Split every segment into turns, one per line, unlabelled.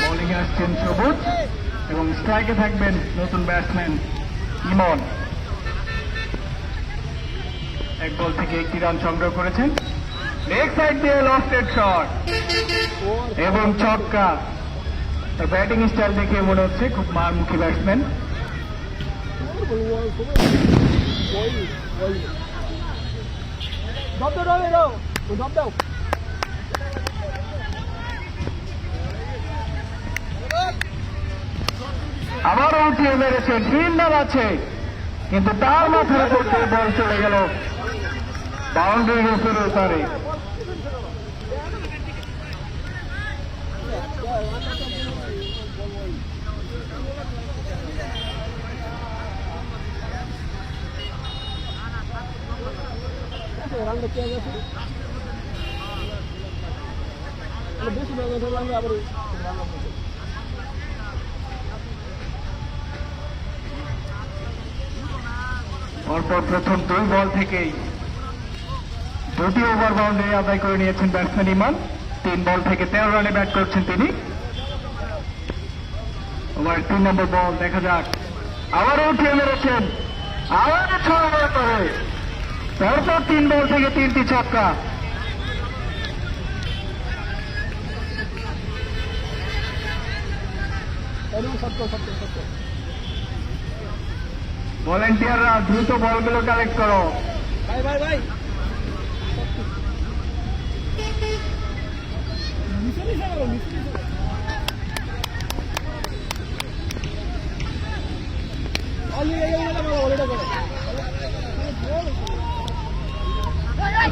Bowling আসছেন সবুজ এবং স্ট্রাইকে থাকবেন নতুন ব্যাটসম্যান ইমন। এক বল থেকে একটি রান সংগ্রহ করেছেন। লেগ সাইড দিয়ে লফটেড শট এবং ছক্কা। তার ব্যাটিং স্টাইল দেখে মনে হচ্ছে খুব মারমুখী ব্যাটসম্যান। আবারও উঠিয়ে মেরেছে, গ্রিন রান আছে, কিন্তু তার মাথার উপর দিয়ে বল চলে গেল বাউন্ডারির উপরে তারে। পরপর প্রথম 2 বল থেকেই 2টি ওভার বাউন্ডারি আদায় করে নিয়েছেন ব্যাটসম্যান ইমন। 3 বল থেকে 13 রানে ব্যাট করছেন তিনি। ওভার 3 নম্বর বল, দেখা যাক। আবারও উঠিয়ে মেরেছেন, আবারও 6 ওভার করে। পরপর 3 বল থেকে 3টি ছক্কা। ভলেন্টিয়াররা দ্রুত বলগুলো কালেক্ট করো।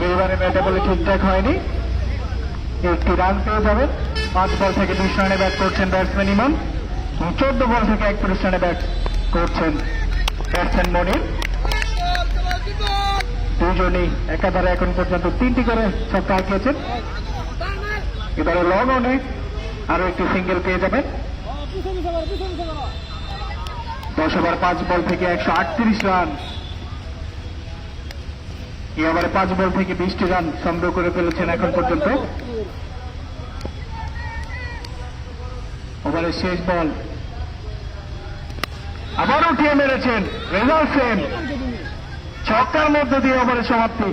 এবারে ব্যাটে বলে ঠিকঠাক হয়নি, একটি রান পেয়ে যাবেন। 5 বল থেকে 20 রানে ব্যাট করছেন ব্যাটসম্যান ইমন। 14 বল থেকে 31 রানে ব্যাট করছেন ব্যাটসম্যান মনির। দুজনই একাধারে এখন পর্যন্ত 3টি করে ছক্কা হাঁকিয়েছেন। এবারে লং অনে আরো একটি সিঙ্গেল পেয়ে যাবেন। 10 ওভার 5 বল থেকে 138 রান। এবারে 5 বল থেকে 20টি রান সংগ্রহ করে ফেলেছেন এখন পর্যন্ত। ওভারের শেষ বল, আবার উঠিয়ে মেরেছেন রেজাল্ট সেম। ছক্কার মধ্য দিয়ে ওভারের সমাপ্তি।